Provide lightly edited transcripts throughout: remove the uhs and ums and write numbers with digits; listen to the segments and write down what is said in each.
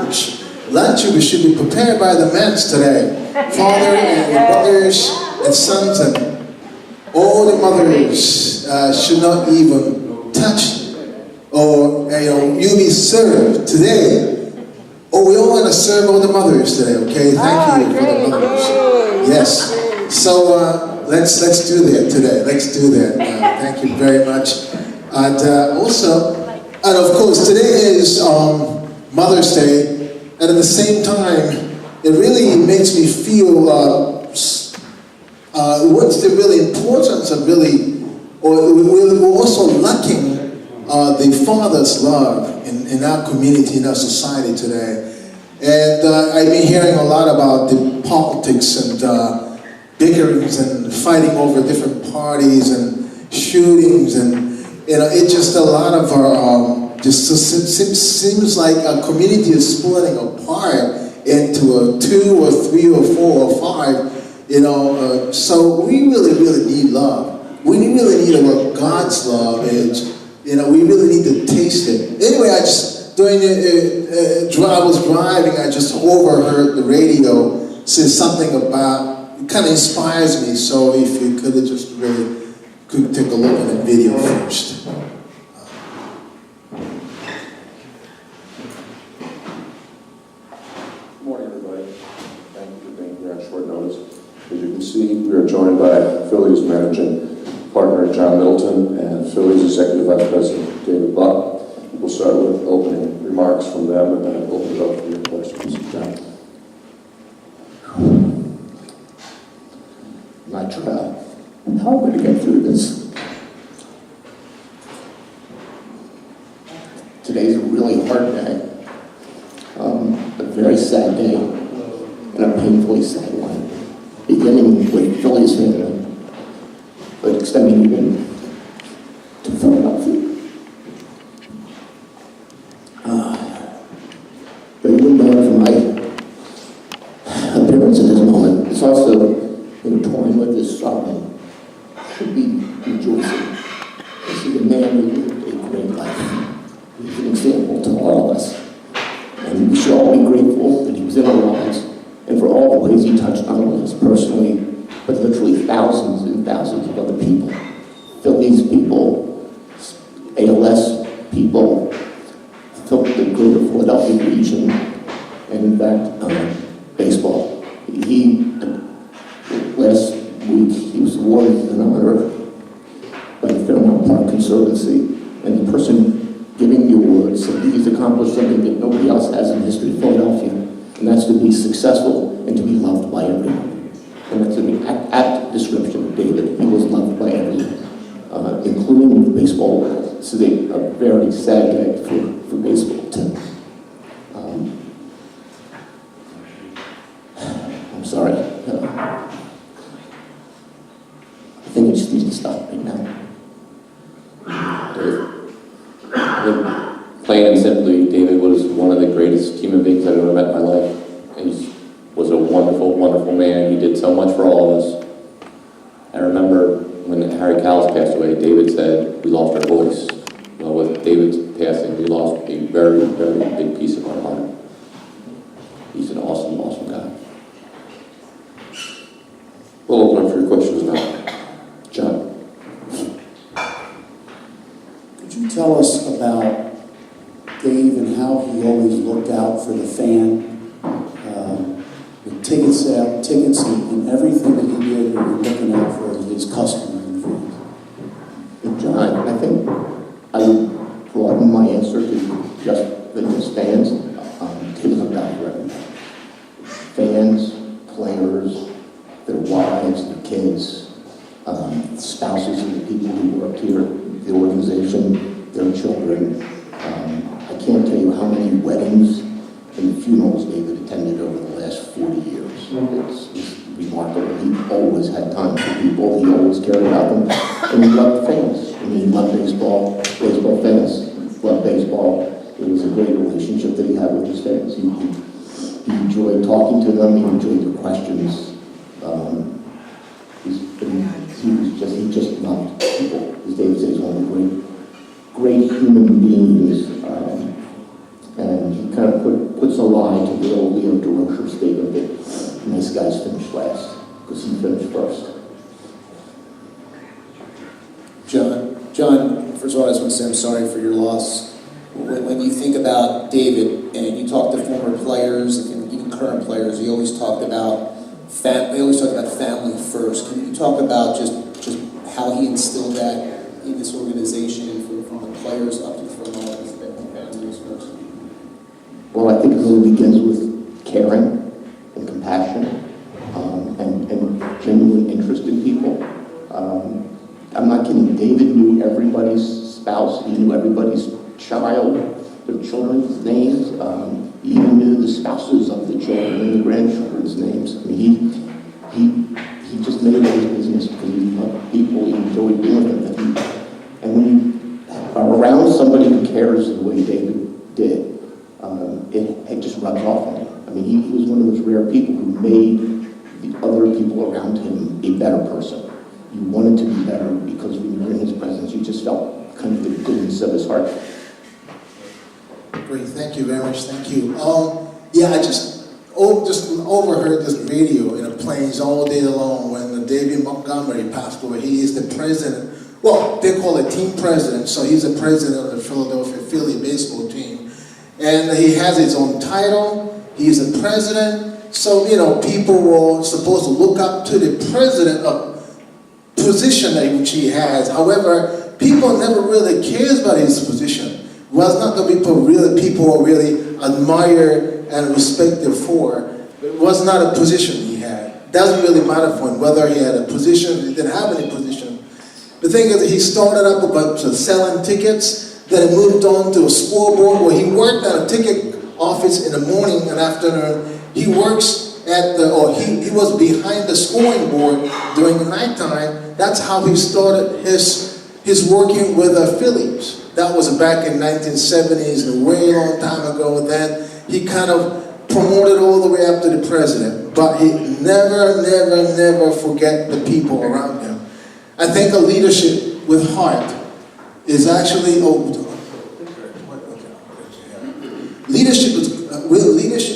lunch. Lunch should be prepared by the men today. Father and brothers and sons and all the mothers should not even touch or you be served today. Oh, we all want to serve all the mothers today, okay? Thank you for the mothers. Yes. So let's do that today. Let's do that. Thank you very much. And also, and of course, today is Mother's Day. And at the same time, it really makes me feel what's the really importance of we're also lacking the father's love in our community, in our society today. And I've been hearing a lot about the politics and bickerings and fighting over different parties and shootings, and it's just a lot of our just seems like a community is splitting apart into 2 or 3 or 4 or 5, so we really need love. We really need what God's love is. We really need to taste it. Anyway, I was driving, I just overheard the radio say something about, it kind of inspires me, so if you could just really take a look at the video first. As you can see, we are joined by Philly's managing partner, John Middleton, and Philly's Executive Vice President, David Buck. We'll start with opening remarks from them and then open it up for your questions. John. I'm not sure how I'm going to get through this. Today's a really hard day, a very sad day, and a painfully sad one. Beginning with Philly's family, but extending even to Philadelphia. But you wouldn't know it from my appearance at this moment. It's also toying with this sorrow. Should be rejoicing. This is a man who lived a great life. He's an example to all of us. And we should all be grateful that he was in our lives, and for all the ways he touched not only us personally, but literally thousands and thousands of other people. Phillies people, ALS people, the greater Philadelphia region, and in fact, baseball. Last week, he was awarded an honor by the Fairmount Park Conservancy, and the person giving the award said he's accomplished something that nobody else has in the history of Philadelphia. And that's to be successful and to be loved by everyone. And that's an apt description of David. He was loved by everyone, including the baseball world. This is a very sad day for baseball, too. I'm sorry. I think we just need to stop right now. Plain and simply, David was one of the greatest human beings I've ever met in my life. He was a wonderful, wonderful man. He did so much for all of us. I remember when Harry Cowles passed away, David said, we lost our voice. Well, with David's passing, we lost a very, very big piece of our heart. He's an awesome, awesome guy. We'll open up for your questions now. John. Could you tell us about Dave and how he always looked out for the fan, with tickets and everything that he did, and looking out for his customers and fans? And John, I think I would broaden my answer to just fans. David looked out for everyone. Fans, players, their wives, their kids, spouses of the people who worked here, the organization, their children. I can't tell you how many weddings and funerals David attended over the last 40 years. It's remarkable. He always had time for people. He always cared about them. And he loved fans. I mean, he loved baseball. Baseball fans loved baseball. It was a great relationship that he had with his fans. He enjoyed talking to them. He enjoyed their questions. He just loved people. As David says, one of the great human beings. And he kind of puts a lot sorry for your loss. When you think about David and you talk to former players and even current players, he always talked about family first. Can you talk about just how he instilled that in this organization and from the players up to the front office, that families first? Well, I think it really begins with caring and compassion and genuine interest in people. I'm not kidding. David knew everybody's spouse. He knew everybody's child, their children's names. He even knew the spouses of the children and the grandchildren's names. I mean, he just made it his business because he loved people. He enjoyed doing it. And when you are around somebody who cares the way David did, it just rubs off on you. I mean, he was one of those rare people who made the other people around him a better person. You wanted to be better because when you were in his presence, you just felt kind of the goodness of his heart. Great, thank you very much, thank you. Yeah, I just overheard this radio in the planes all day long when David Montgomery passed away. He is the president, well, they call it team president, so he's the president of the Philadelphia Philly baseball team. And he has his own title, he's the president, so, people were supposed to look up to the president of position which he has. However, people never really cares about his position. It was not the people really admire and respect him for. It was not a position he had. It doesn't really matter for him whether he had a position, he didn't have any position. The thing is, he started up about selling tickets, then he moved on to a scoreboard where he worked at a ticket office in the morning and afternoon. He works he was behind the scoring board during the nighttime. That's how he started his working with the Phillies. That was back in 1970s, a way long time ago. Then he kind of promoted all the way up to the president. But he never forget the people around him. I think a leadership with heart is actually, leadership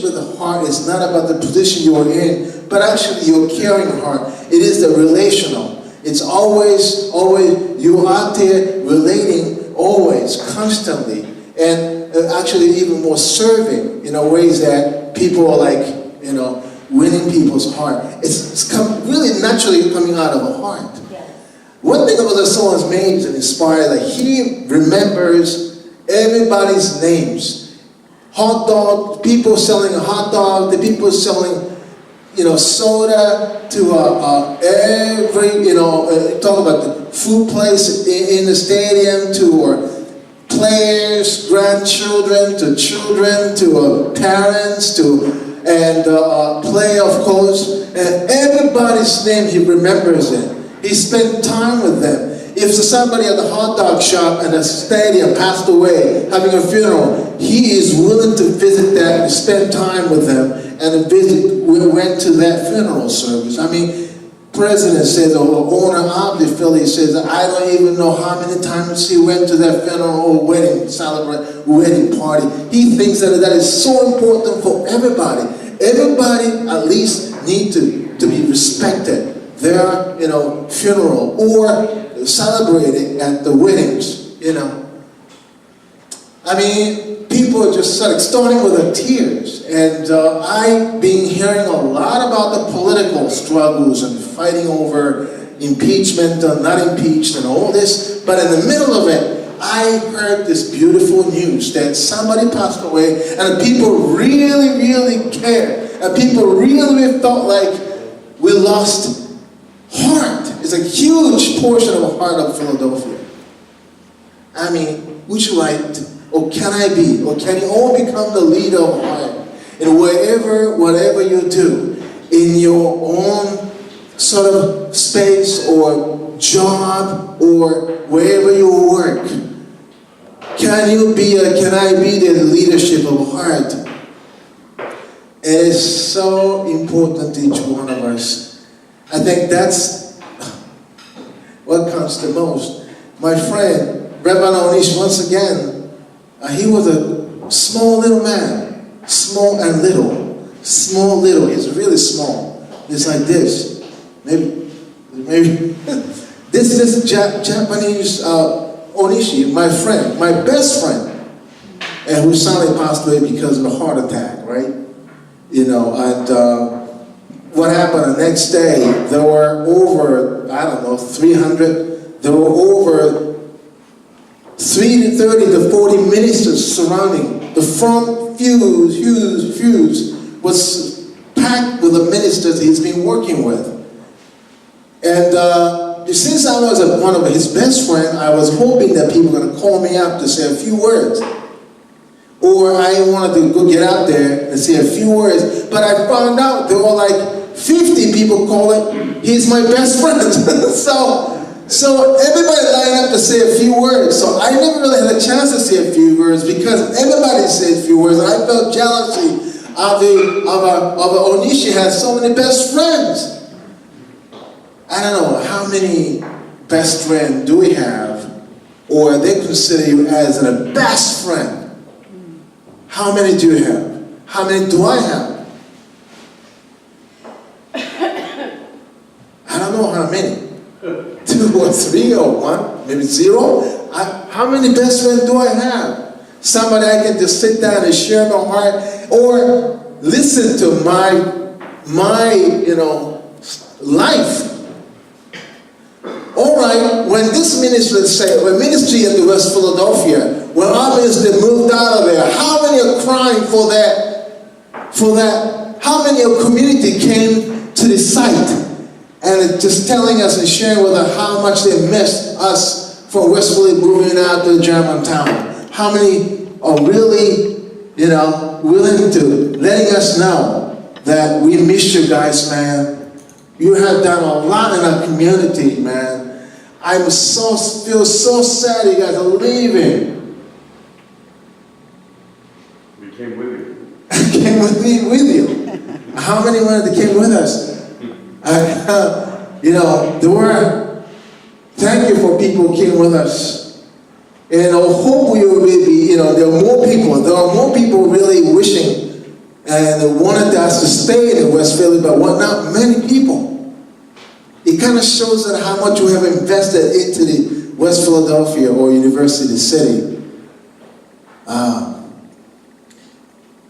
with the heart is not about the position you are in, but actually your caring heart. It is the relational. It's always, you're out there relating, always, constantly, and actually even more serving in ways that people are winning people's heart. It's really naturally coming out of a heart. Yeah. One thing about the song made and inspired, that he remembers everybody's names. Hot dog, people selling a hot dog, the people selling, soda, to every, talk about the food place in the stadium, to players, grandchildren, to children, to parents, and play, of course. And everybody's name, he remembers it. He spent time with them. If somebody at the hot dog shop and the stadium passed away, having a funeral, he is willing to visit that and spend time with them. And we went to that funeral service. I mean, president says, or owner of the Phillies says, I don't even know how many times he went to that funeral or wedding party. He thinks that is so important for everybody. Everybody at least need to be respected. Their, funeral or celebrating at the weddings, I mean, people are just starting with the tears. And I've been hearing a lot about the political struggles and fighting over impeachment or not impeached and all this. But in the middle of it, I heard this beautiful news that somebody passed away and people really cared. And people really felt like we lost heart. It's a huge portion of the heart of Philadelphia. I mean, would you like to, or can I be, or can you all become the leader of heart? And whatever you do, in your own sort of space or job or wherever you work, can I be the leadership of heart? It is so important to each one of us. I think that's what counts the most. My friend, Reverend Onish, once again, he was a small little man. Small and little. Small little. He's really small. It's like this. Maybe. This Japanese Onishi, my friend, my best friend, and who suddenly passed away because of a heart attack, right? You know, and what happened the next day, there were over, 300, there were over 30 to 40 ministers surrounding. The front huge was packed with the ministers he's been working with. And since I was one of his best friends, I was hoping that people were going to call me up to say a few words. Or I wanted to go get out there and say a few words. But I found out there were like 50 people calling, he's my best friend. So everybody lined up to say a few words. So I never really had a chance to say a few words because everybody said a few words. And I felt jealousy of Onishi has so many best friends. I don't know, how many best friends do we have? Or they consider you as a best friend? How many do you have? How many do I have? I don't know how many. 2 or 3 or 1, maybe 0. How many best friends do I have? Somebody I can just sit down and share my heart or listen to my life. All right, when this ministry at the West Philadelphia, when our ministry moved out of there, how many are crying for that? How many of community came to the site and just telling us and sharing with us how much they missed us from West Philly moving out to Germantown? How many are really, willing to letting us know that we miss you guys, man? You have done a lot in our community, man. I feel so sad you guys are leaving. We came with you. Came with you. How many wanted to came with us? There were. Thank you for people who came with us. And I hope we will be. There are more people. There are more people really wishing and wanted us to stay in West Philly, but not many people. It kind of shows that how much we have invested into the West Philadelphia or University City.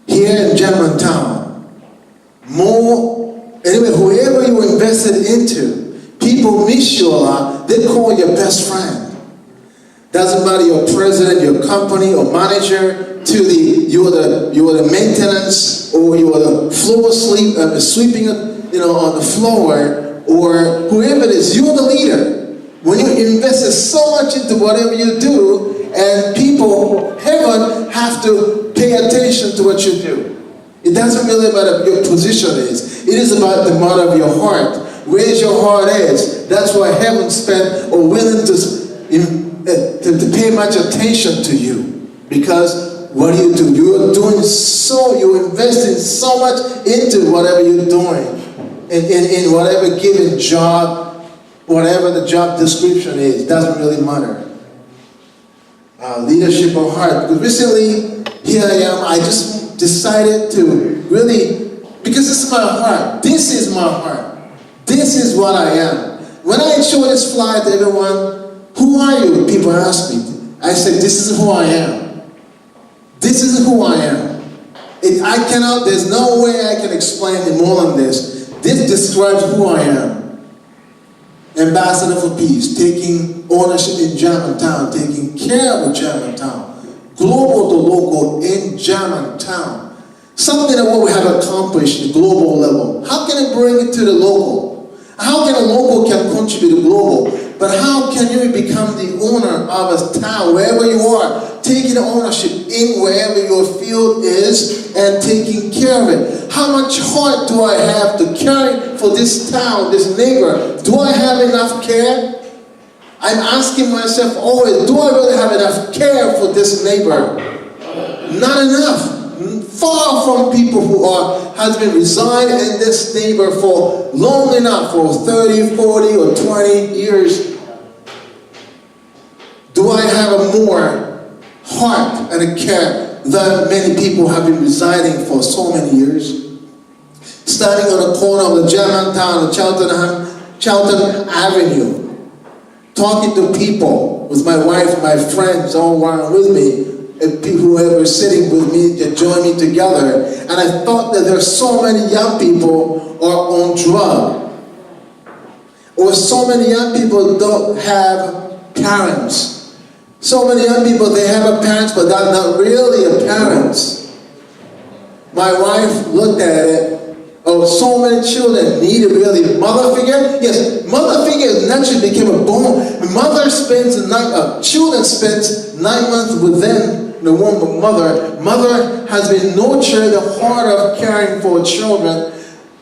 Here in Germantown, whoever you invested into, people miss you a lot. They call you your best friend. Doesn't matter your president, your company or manager, you are the maintenance or you are the floor sweeping, on the floor. Or whoever it is, you're the leader. When you invested so much into whatever you do, and people, heaven, have to pay attention to what you do. It doesn't really matter what your position is. It is about the matter of your heart. Where's your heart is? That's why heaven spent or willing to pay much attention to you. Because what do? You're investing so much into whatever you're doing. In whatever given job, whatever the job description is, doesn't really matter. Leadership of heart. Because recently, here I am, I just decided to really, because this is my heart. This is my heart. This is what I am. When I show this flyer to everyone, who are you? People ask me. I said, this is who I am. This is who I am. There's no way I can explain it more than this. This describes who I am. Ambassador for peace, taking ownership in Germantown, taking care of Germantown, global to local in Germantown. Something that what we have accomplished at the global level. How can it bring it to the local? How can a local can contribute to global? But how can you become the owner of a town, wherever you are, taking ownership in wherever your field is and taking care of it? How much heart do I have to carry for this town, this neighbor? Do I have enough care? I'm asking myself always, do I really have enough care for this neighbor? Not enough. Far from people who has been residing in this neighbor for long enough, for 30, 40, or 20 years. Do I have a more heart and a care than many people have been residing for so many years? Standing on the corner of the Germantown and Charlton Avenue, talking to people, with my wife, my friends all around with me, and people who were sitting with me to join me together. And I thought that there are so many young people are on drug. Or so many young people don't have parents. So many young people, they have a parents, but they're not really a parents. My wife looked at it. Oh, so many children need a really mother figure. Yes, mother figure naturally became a bone. Children spends 9 months within the womb of mother. Mother has been nurtured the heart of caring for children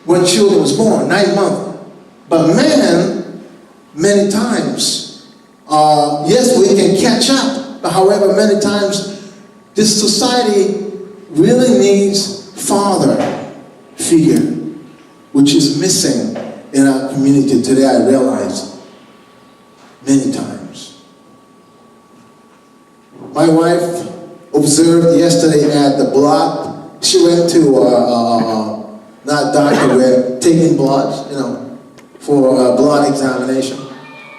when children was born, 9 months. But man, many times, yes, we can catch up. But however, many times, this society really needs father figure, which is missing in our community today, I realize, many times. My wife observed yesterday at the blood. She went to, not doctor, we're taking blood, for a blood examination.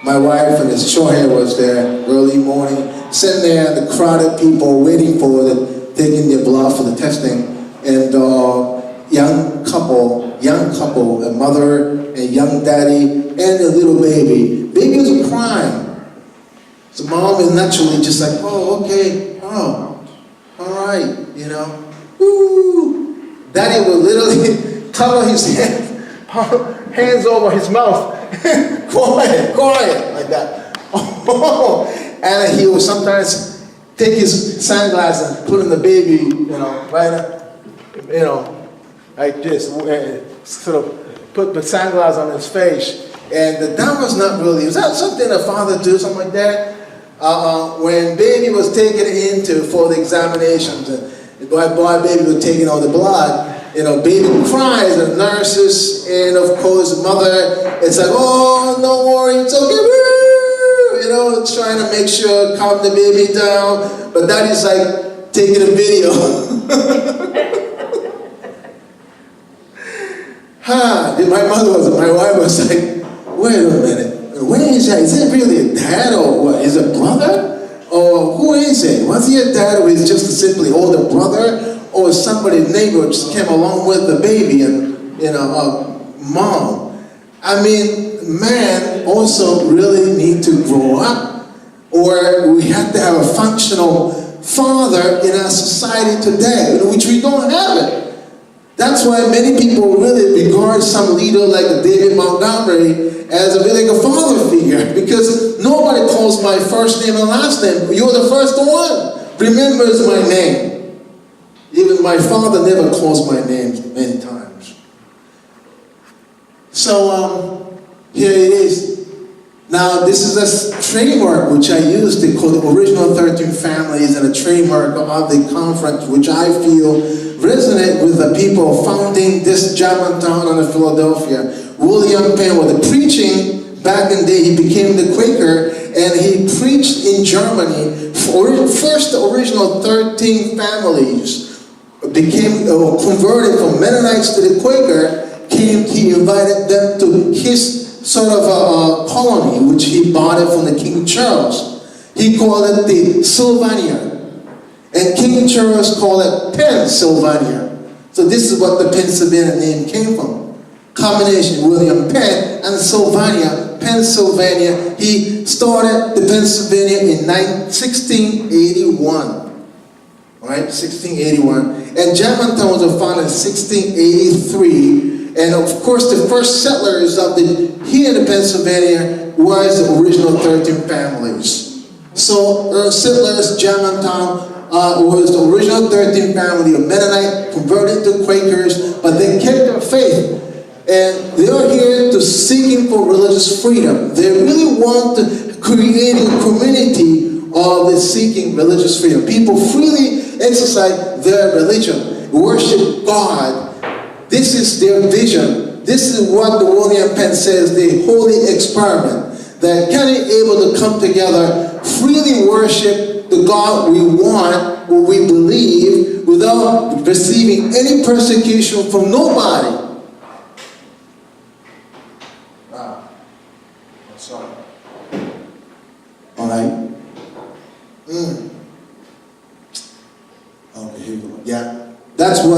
My wife and his short hair was there early morning, sitting there, the crowded people waiting for taking their blood for the testing. And young couple, a mother, a young daddy, and a little baby. Baby was crying. So mom is naturally just like, oh, okay, oh, all right, Woo. Daddy would literally cover his hands over his mouth. quiet, like that. And he would sometimes take his sunglasses and put in the baby, right, like this, sort of put the sunglasses on his face. And that was not really, was that something a father do, something like that? When baby was taken for the examinations, boy, baby was taking all the blood, baby cries, the nurses, and of course mother, it's like, oh, don't worry, it's okay, trying to make sure, calm the baby down, but daddy's like taking a video. My wife was like, wait a minute, where is that? Is it really a dad or what? Is it a brother? Or who is it? Was he a dad or is it just a simply older brother? Or somebody's neighbor just came along with the baby and, mom? I mean, man also really need to grow up, or we have to have a functional father in our society today, which we don't have it. That's why many people really regard some leader like David Montgomery as a really like a father figure, because nobody calls my first name and last name. You're the first one. Remembers my name. Even my father never calls my name many times. So here it is. Now this is a trademark which I use to call the original 13 families, and a trademark of the conference which I feel resonate with the people founding this Germantown in Philadelphia. William Penn was preaching back in the day. He became the Quaker, and he preached in Germany. First, the original 13 families became converted from Mennonites to the Quaker. He invited them to his sort of a colony, which he bought it from the King Charles. He called it the Sylvania. And King Charles called it Pennsylvania. So this is what the Pennsylvania name came from. Combination William Penn and Sylvania, Pennsylvania. He started the Pennsylvania in 1681. Right, 1681. And Germantown was founded in 1683. And of course, the first settlers here in Pennsylvania was the original 13 families. So settlers, Germantown, was the original 13 family of Mennonite, converted to Quakers, but they kept their faith. And they are here to seeking for religious freedom. They really want to create a community of seeking religious freedom. People freely exercise their religion, worship God. This is their vision. This is what the William Penn says, the holy experiment. That can be able to come together, freely worship the God we want, what we believe, without receiving any persecution from nobody. Wow. Sorry.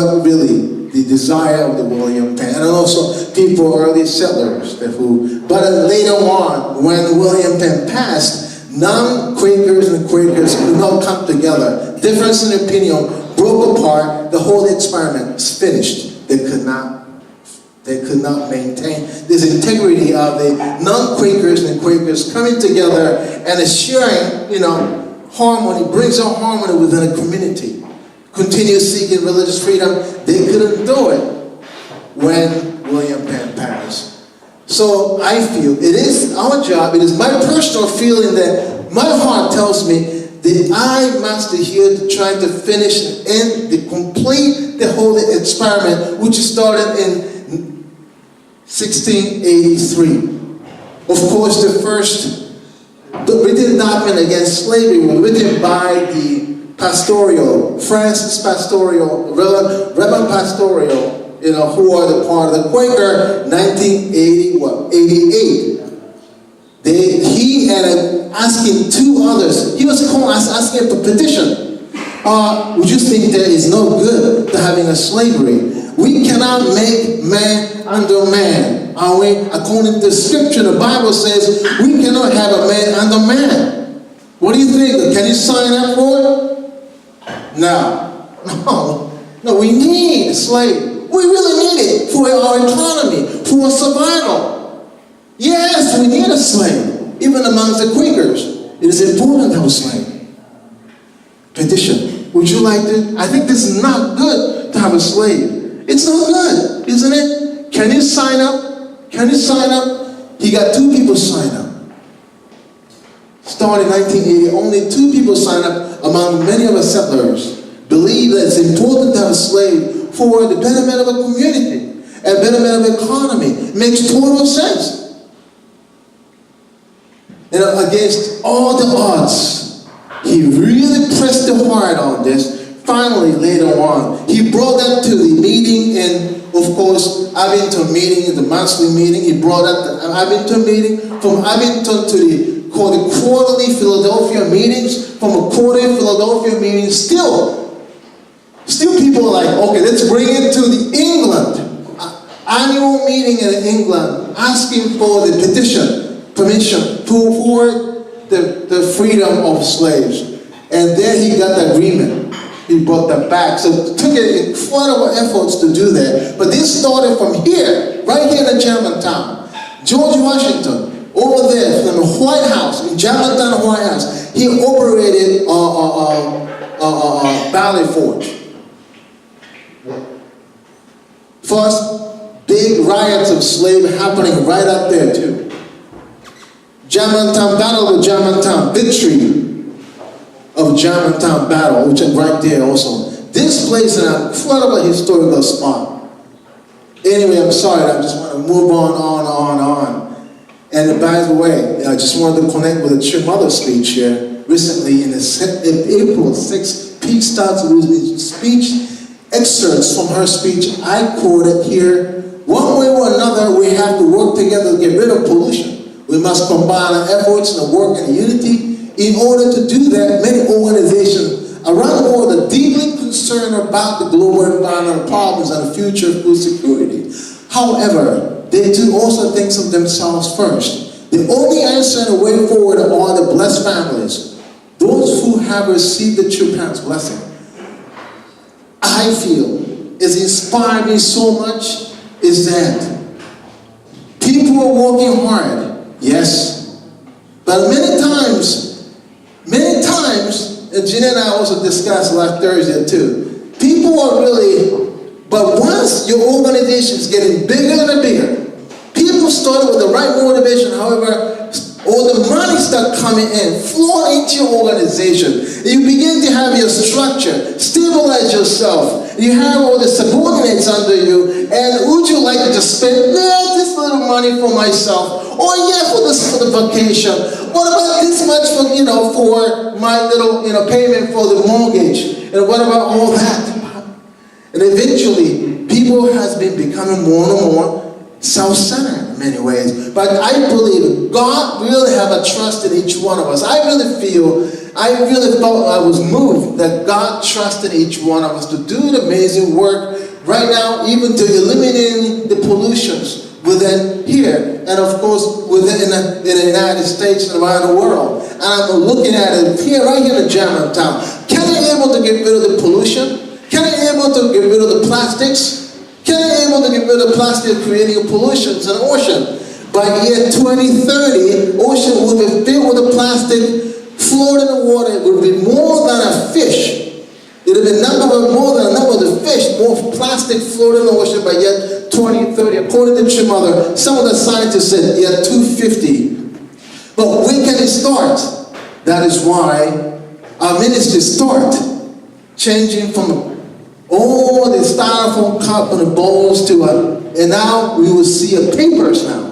what really the desire of the William Penn, and also people, early settlers, but later on, when William Penn passed, non-Quakers and Quakers could not come together. Difference in opinion broke apart. The whole experiment was finished. They could not maintain this integrity of the non-Quakers and Quakers coming together and assuring, harmony, brings out harmony within a community. Continue seeking religious freedom. They couldn't do it when William Penn passed. So I feel it is our job, it is my personal feeling that my heart tells me that I must adhere to trying to finish and end, complete the whole experiment, which started in 1683. Of course, the first written document against slavery was written by the Pastoral, Francis Pastoral, Reverend Pastoral, who are the part of the Quaker, 1988. He and asking two others, he was asking a petition. Would you think there is no good to having a slavery? We cannot make man under man, are we? According to the scripture, the Bible says we cannot have a man under man. What do you think? Can you sign up for it? No, we need a slave. We really need it for our economy, for our survival. Yes, we need a slave. Even amongst the Quakers, it is important to have a slave. Petition. Would you like to? I think this is not good to have a slave. It's not good, isn't it? Can you sign up? Can you sign up? He got 2 people sign up. Started in 1980, only 2 people signed up among many of us settlers. Believe that it's important to have a slave for the betterment of a community and betterment of the economy. It makes total sense. Against all the odds, he really pressed the hard on this. Finally, later on, he brought that to the meeting in, of course, Abington meeting, the monthly meeting. He brought that to Abington meeting. From Abington to the quarterly Philadelphia meetings, from a quarterly Philadelphia meeting, still people are like, okay, let's bring it to the England annual meeting in England, asking for the permission for the freedom of slaves. And there he got the agreement. He brought that back. So it took incredible efforts to do that. But this started from here, right here in Germantown. George Washington, over there from the White House, in Germantown, White House, he operated Valley Forge. First, big riots of slaves happening right up there too. Germantown Battle of Germantown, victory of Germantown Battle, which is right there also. This place is an incredible historical spot. Anyway, I'm sorry, I just want to move on. And by the way, I just wanted to connect with a mother speech here. Recently, in April 6th, Pete starts with his speech. Excerpts from her speech, I quoted here. One way or another, we have to work together to get rid of pollution. We must combine our efforts and work in unity. In order to do that, many organizations around the world are deeply concerned about the global environmental problems and the future of food security. However, they too also think of themselves first. The only answer and the way forward are the blessed families, those who have received the true parents' blessing. I feel is inspired me so much is that people are working hard, yes, but many times, and Gina and I also discussed last Thursday too, people are really, but once your organization is getting bigger and bigger, people start with the right motivation, however, all the money start coming in, flow into your organization. You begin to have your structure, stabilize yourself. You have all the subordinates under you, and would you like to just spend this little money for myself? Or for the vacation. What about this much for my little payment for the mortgage? And what about all that? And eventually, people has been becoming more and more self-centered in many ways. But I believe God really have a trust in each one of us. I really feel I really felt I was moved that God trusted each one of us to do an amazing work right now, even to eliminating the pollutions within here, and of course within the United States and around the world. And I'm looking at it here, right here in Germantown. Can I be able to get rid of the pollution? Can I be able to get rid of the plastics? Can I be able to get rid of plastic creating pollutions in the ocean? By year 2030, ocean will be filled with the plastic, floating in the water. It will be more than a fish. It will be more than a number of the fish, more plastic floating in the ocean by year 2030. According to Jim Mother, some of the scientists said year 250. But when can it start? That is why our ministry start changing from all the styrofoam cup and the bowls to and now we will see papers now.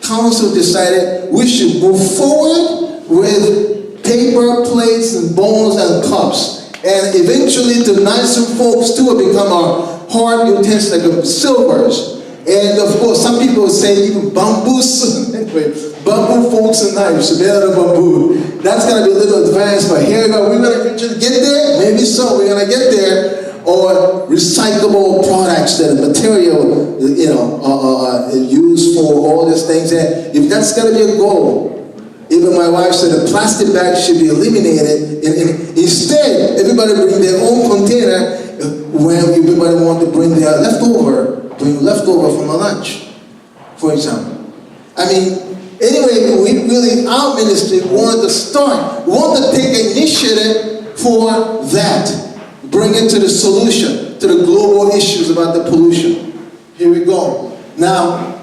Council decided we should move forward with paper plates and bowls and cups. And eventually the nicer folks too will become our hard utensils like silvers. And of course some people say even bamboos, anyway, bamboo forks and knives, so better than bamboo. That's gonna be a little advanced, but here we go. We're gonna eventually get there, maybe so, we're gonna get there. Or recyclable products that are material, used for all these things. And if that's gonna be a goal, even my wife said the plastic bag should be eliminated. And instead, everybody bring their own container when everybody want to bring their leftover from a lunch, for example. I mean, anyway, we really, our ministry wanted to start, we want to take initiative for that. Bring it to the solution, to the global issues about the pollution. Here we go. Now,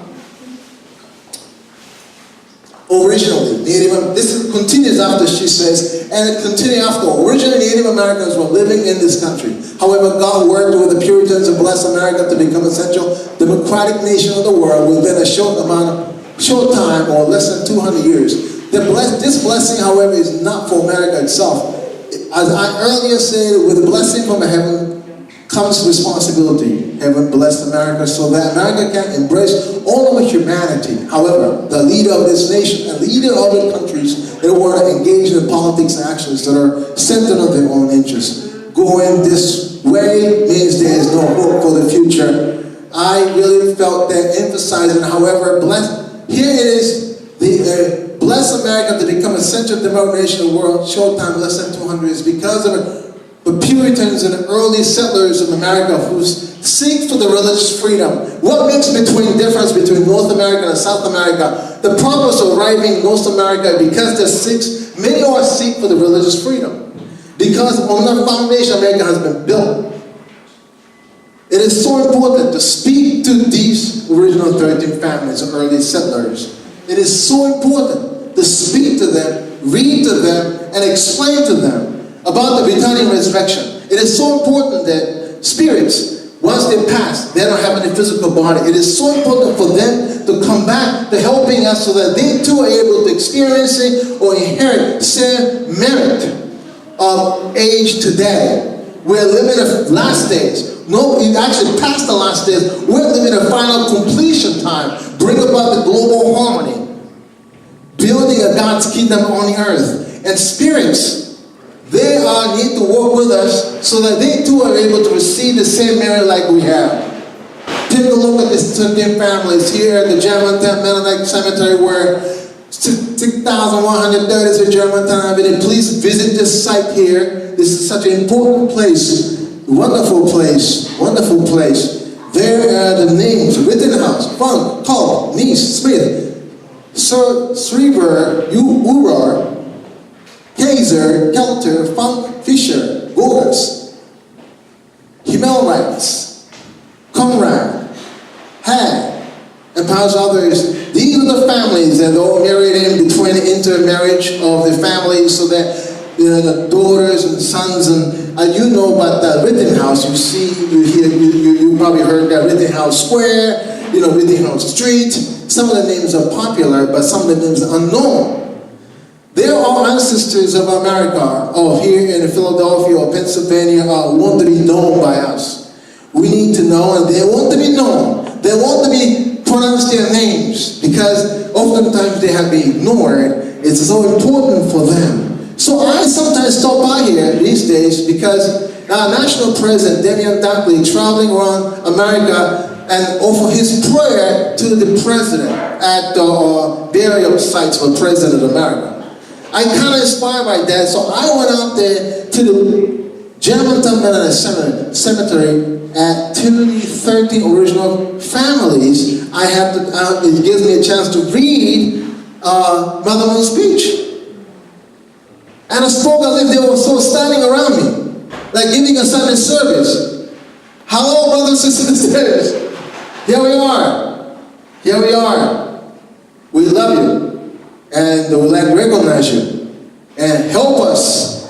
originally, this continues after she says, and it continues after. Originally, Native Americans were living in this country. However, God worked with the Puritans and blessed America to become a central democratic nation of the world within a short time, or less than 200 years. This blessing, however, is not for America itself. As I earlier said, with the blessing from heaven comes responsibility. Heaven blessed America so that America can embrace all of humanity. However, the leader of this nation and leader of other countries in the world are engaged in politics and actions that are centered on their own interests. Going this way means there is no hope for the future. I really felt that emphasizing, however, here it is, bless America to become a central democratic nation of the world, short time, less than 200 years, because of the Puritans and the early settlers of America who seek for the religious freedom. What makes difference between North America and South America? The purpose of arriving in North America because many are seek for the religious freedom. Because on that foundation America has been built. It is so important to speak to these original 13 families of early settlers. It is so important to speak to them, read to them, and explain to them about the returning resurrection. It is so important that spirits, once they pass, they don't have any physical body. It is so important for them to come back to helping us so that they too are able to experience it or inherit same merit of age today. We're living in the last days. No, we actually passed the last days. We're living in a final completion time. Bring about the global harmony. Building a God's kingdom on the earth. And spirits, they need to work with us so that they too are able to receive the same merit like we have. Take a look at these 13 families here at the Germantown Mennonite Cemetery where 6,130 is in Germantown Avenue. Please visit this site here. This is such an important place. Wonderful place. Wonderful place. There are the names: Rittenhouse, Funk, Culp, Neese, Smith, Sir Shriver, Urar, Kaiser, Kelter, Funk, Fisher, Gorgas, Himmelrights, Conrad, Hag, and perhaps others. These are the families that all married in between the intermarriage of the families so that the daughters and sons and you know about that Rittenhouse. You see, you hear, you probably heard that Rittenhouse Square, Rittenhouse Street. Some of the names are popular, but some of the names are unknown. There are ancestors of America, or here in Philadelphia or Pennsylvania, want to be known by us. We need to know, and they want to be known. They want to be pronounce their names because oftentimes they have been ignored. It's so important for them. So I sometimes stop by here these days because our national president, Damian Dakley, traveling around America and offer his prayer to the president at the burial sites for President of America. I kind of inspired by that, so I went out there to the Germantown Methodist Cemetery at 13 original families. It gives me a chance to read Mother Moon's speech. And I spoke as if they were so standing around me, like giving a Sunday service. Hello, brothers and sisters. Here we are. Here we are. We love you. And we would like to recognize you. And help us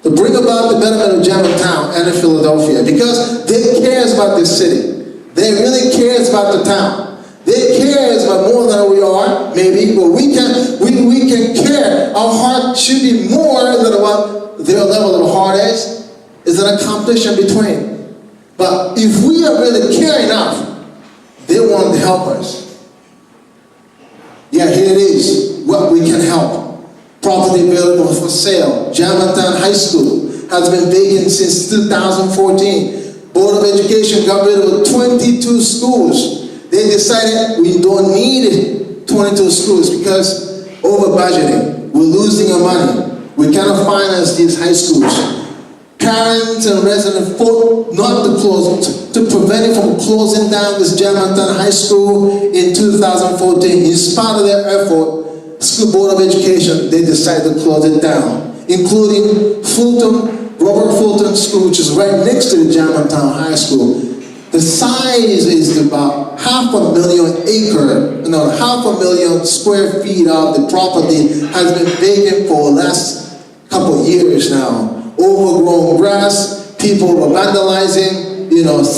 to bring about the betterment of Germantown and of Philadelphia. Because they cares about this city. They really cares about the town. They cares about more than we are, maybe, but we can care. Our heart should be more than what their level of heart is. It's an competition between. But if we are really care enough, they want to help us. Yeah, here it is, what we can help. Property available for sale. Germantown High School has been vacant since 2014. Board of Education got rid of 22 schools. They decided we don't need 22 schools because over budgeting. We're losing our money. We cannot finance these high schools. Parents and residents fought not to close, to prevent it from closing down this Germantown High School in 2014. In spite of their effort, School Board of Education, they decided to close it down, including Robert Fulton School, which is right next to the Germantown High School. The size is about 500,000 square feet of the property has been vacant for the last couple of years now. Overgrown grass, people were vandalizing,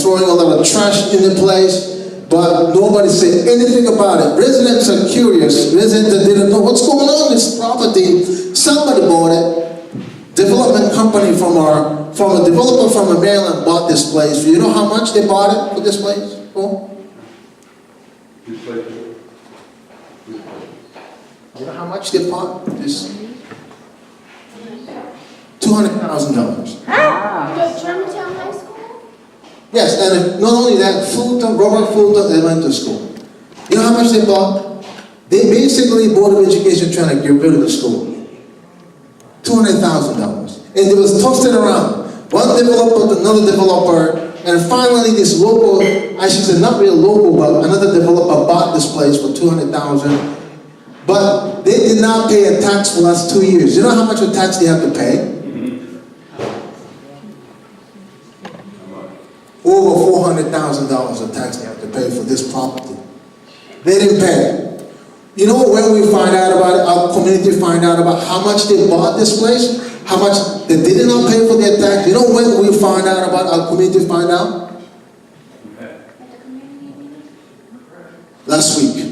throwing a lot of trash in the place, but nobody said anything about it. Residents are curious. Residents that didn't know what's going on in this property. Somebody bought it. Development company from a developer from Maryland bought this place. You know how much they bought it for this place? You know how much they bought this? $200,000. The Germantown High School? Yes, and not only that, Robert Fulton Elementary School. You know how much they bought? They basically, Board of Education trying to get rid of the school. $200,000. And it was tossed around. One developer to another developer, and finally this local, I should say not real local, but another developer bought this place for $200,000. But they did not pay a tax for the last 2 years. You know how much of tax they have to pay? Over $400,000 of tax they have to pay for this property. They didn't pay. You know when we find out about it, our community find out about how much they bought this place, how much they did not pay for their tax. You know when we find out about our community find out? Last week.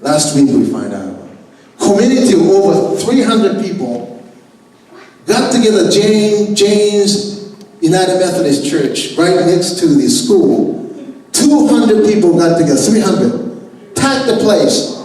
Last week we find out about it. Community of over 300 people got together, James United Methodist Church, right next to the school. 200 people got together, 300, packed the place.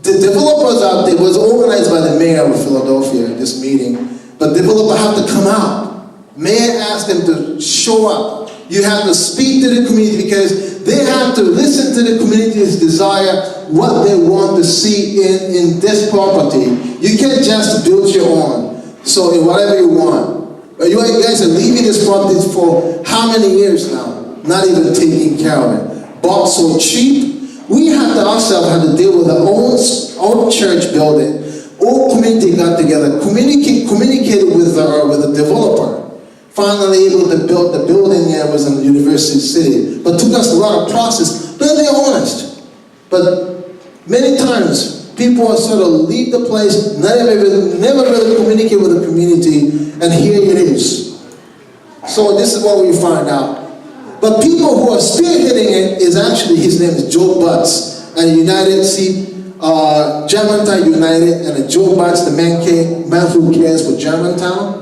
The developers out there was organized by the mayor of Philadelphia, this meeting, but developers have to come out. Mayor asked them to show up. You have to speak to the community because they have to listen to the community's desire, what they want to see in this property. You can't just build your own, so in whatever you want. But you guys are leaving this property for how many years now? Not even taking care of it. Bought so cheap. We have to ourselves have to deal with our own church building. All community got together, communicated with the developer. Finally able to build the building there was in the University City. But took us a lot of process. But they're honest. But many times people are sort of leave the place, never really communicate with the community, and here it is. So this is what we find out. But people who are spearheading it is actually, his name is Joe Butts, and Germantown United, and Joe Butts, the man who cares for Germantown,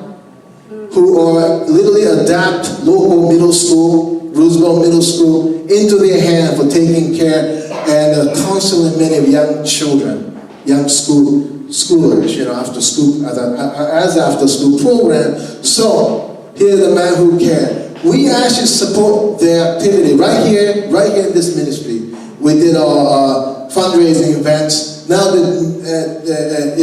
who are literally adapt local middle school, Roosevelt Middle School, into their hand for taking care and counseling many of young children. young schoolers, after school, as after school program. So here's the man who cared. We actually support their activity right here in this ministry. We did our fundraising events. Now that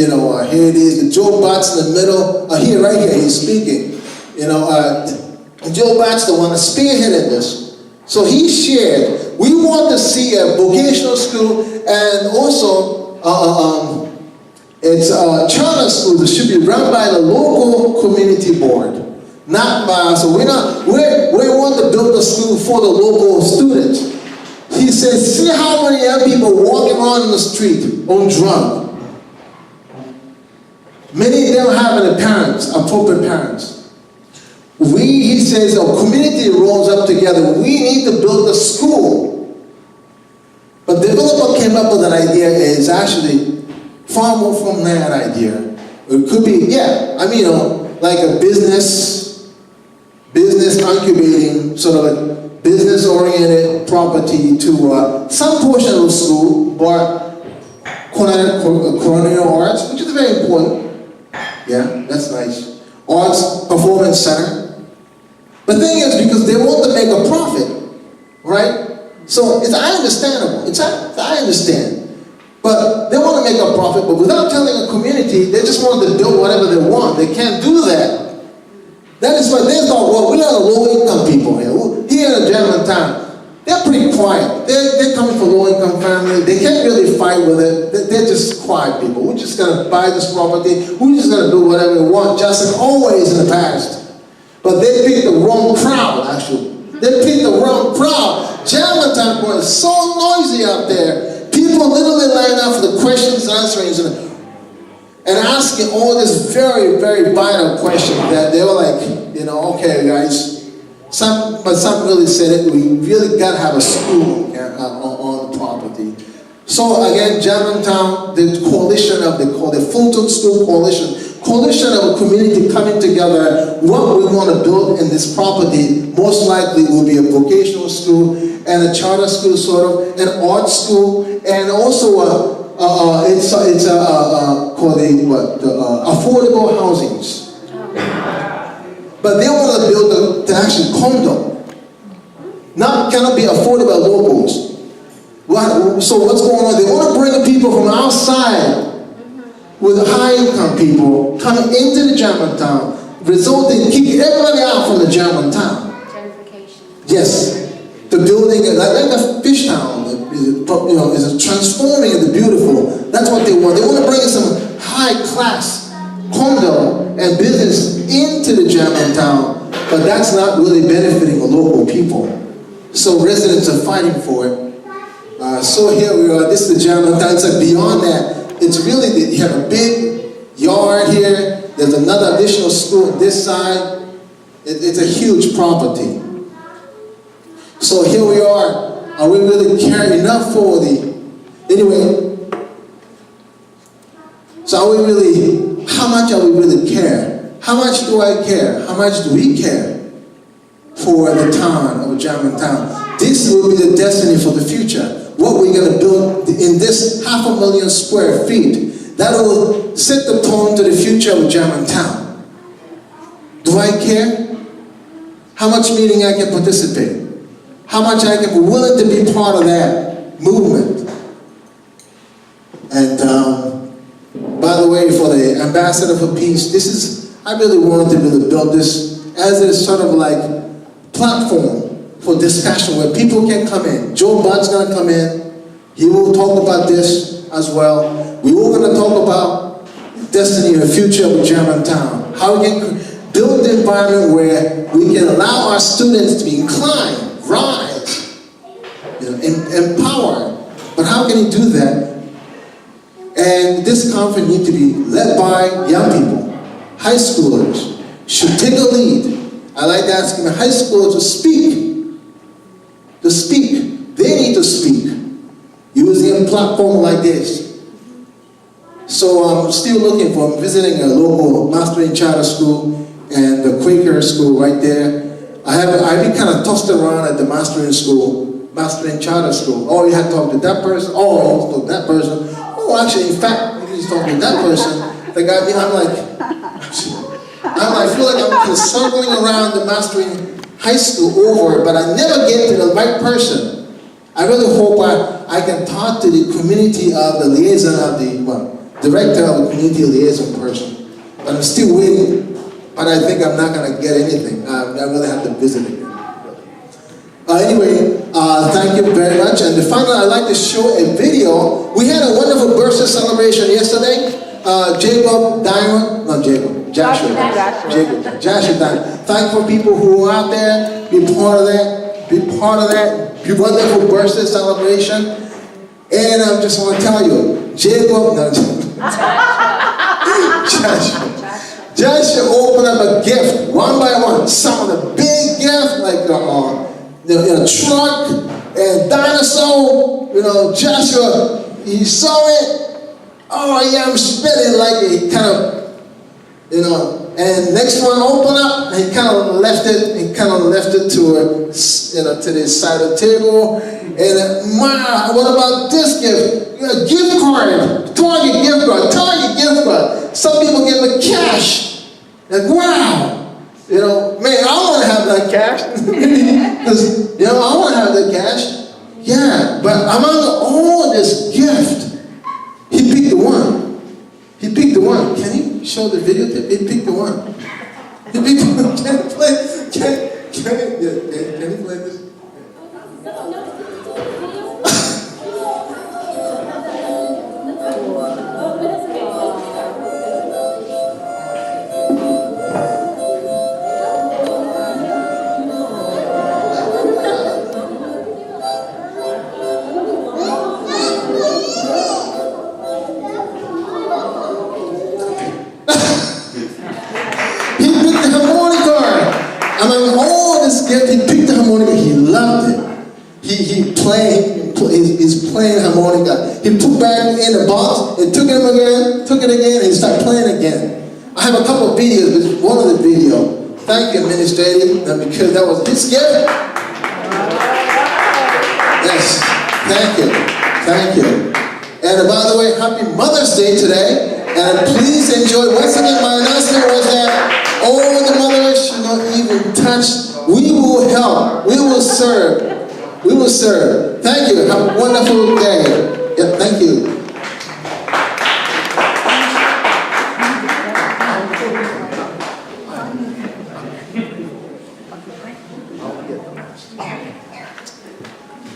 here it is. Joe Batts in the middle. Right here, he's speaking. Joe Batts, the one that spearheaded this. So he shared. We want to see a vocational school, and also it's a charter school that should be run by the local community board, not by us. So we want to build a school for the local students. He says, see how many young people walking around in the street on drugs. Many of them having appropriate parents. He says, our community rolls up together. We need to build a school. But the developer came up with an idea is actually far more from that idea. It could be, like a business incubating, sort of a business-oriented property to some portion of the school, but culinary arts, which is very important. Yeah, that's nice. Arts Performance Center. The thing is, because they want to make a profit, right? So it's understandable. I understand. But they want to make a profit, but without telling a community, they just want to build whatever they want. They can't do that. That is why they thought, well, we are the low-income people here. Here in Germantown, they're pretty quiet. They're coming from low-income families. They can't really fight with it. They're just quiet people. We're just going to buy this property. We're just going to do whatever we want, just like always in the past. But they picked the wrong crowd, actually. They picked the wrong crowd. Germantown was so noisy out there. People literally lined up for the questions and answers and asking all this very, very vital questions that they were like, okay, guys. Some really said it. We really got to have a school on the property. So again, Germantown, the coalition of the Fulton School Coalition of a community coming together. What we want to build in this property most likely will be a vocational school and a charter school, sort of, an art school, and also it's called affordable housings. But they want to build the actual condo. Now cannot be afforded by locals. So what's going on? They want to bring people from outside with high-income people coming into the Germantown, resulting in kicking everybody out from the Germantown. Gentrification. Yes. The building, like the fish town, is transforming into beautiful. That's what they want. They want to bring some high-class condo and business into the Germantown, but that's not really benefiting the local people. So residents are fighting for it. So here we are. This is the Germantown. It's like beyond that. It's really, you have a big yard here. There's another additional school on this side. It's a huge property. So here we are. Are we really caring enough for anyway? So are we really, how much are we really care? How much do I care? How much do we care for the town of Germantown? This will be the destiny for the future. What we're going to build in this 500,000 square feet, that will set the tone to the future of Germantown. Do I care? How much meeting I can participate? How much I can be willing to be part of that movement? And by the way, for the Ambassador for Peace, I really wanted to really build this as a sort of like platform for discussion where people can come in. Joe Budd's going to come in. He will talk about this as well. We're all going to talk about destiny and the future of Germantown. How we can build the environment where we can allow our students to be inclined, rise, empowered. But how can you do that? And this conference needs to be led by young people. High schoolers should take a lead. I like to ask high schoolers to speak. To speak. They need to speak. Using a platform like this. So I'm still looking for, I'm visiting a local Mastering Charter School and the Quaker School right there. I've been kind of tossed around at the Mastering School, Mastering Charter School. Oh, you had to talk to that person. Oh, you have to talk to that person. Oh, actually, in fact, he's talking to that person, the guy behind, I feel like I'm circling around the Mastering High School over, but I never get to the right person. I really hope I can talk to the community of the liaison of the, director of the community liaison person. But I'm still waiting. But I think I'm not going to get anything. I really have to visit again. Anyway, thank you very much. And finally, I'd like to show a video. We had a wonderful birthday celebration yesterday. Joshua Diamond. Thankful people who are out there. Be part of that. Be part of that. Be wonderful birthday celebration. And I just want to tell you, Joshua opened up a gift one by one. Some of the big gifts, like the truck and dinosaur. Joshua, he saw it. Oh yeah, I'm spinning like it. He kind of, and next one opened up, and he kind of left it. He kind of left it to to the side of the table. And what about this gift? A gift card, Target gift card. Some people give me cash. Like, wow, man, I want to have that cash. Because, I want to have that cash. Yeah, but among all this gift, he picked the one. He picked the one. Can you show the video? He picked the one. He picked the one. Can you play? Can you play this? He picked the harmonica. He loved it. He's playing harmonica. He put back in the box and took it again, and he started playing again. I have a couple of videos, but one of the video. Thank you, Administrator, because that was his gift. Yes, thank you. And by the way, happy Mother's Day today. And please enjoy. Once again, my announcement was that all the mothers should not even touch. We will help. We will serve. We will serve. Thank you. Have a wonderful day. Yeah, thank you.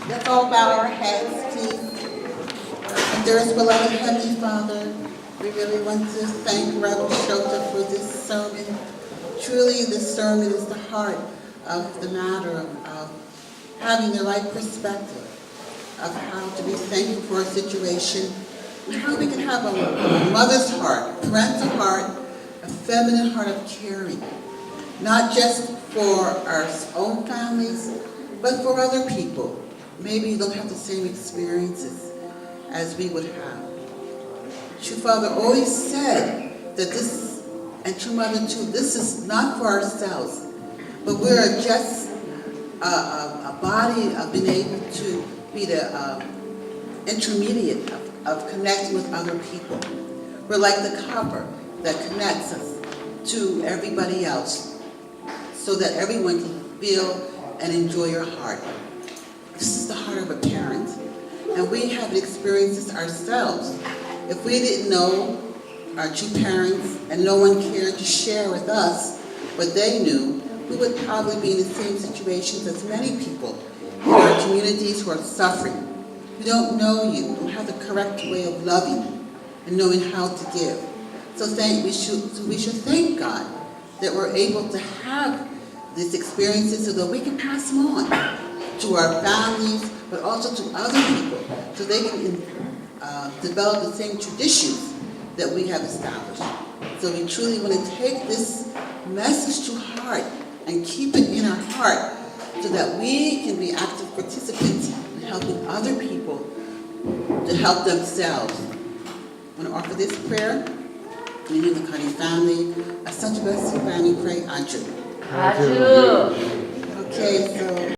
Let's all bow our heads, please. And dearest beloved Heavenly Father, we really want to thank Reverend Shota for this sermon. Truly, this sermon is the heart of the matter of having the right perspective of how to be thankful for a situation and how we can have a mother's heart, parental heart, a feminine heart of caring, not just for our own families, but for other people. Maybe you don't have the same experiences as we would have. True Father always said that this, and True Mother too, this is not for ourselves, but we're just a body of being able to be the intermediate of connecting with other people. We're like the copper that connects us to everybody else so that everyone can feel and enjoy your heart. This is the heart of a parent, and we have experienced this ourselves. If we didn't know our true parents and no one cared to share with us what they knew, we would probably be in the same situations as many people in our communities who are suffering, who don't know you, who have the correct way of loving and knowing how to give. So we should thank God that we're able to have these experiences so that we can pass them on to our families, but also to other people, so they can develop the same traditions that we have established. So we truly want to take this message to heart and keep it in our heart so that we can be active participants in helping other people to help themselves. I want to offer this prayer in the name of the Carney family. As such a blessed family, pray, Aju. Okay, so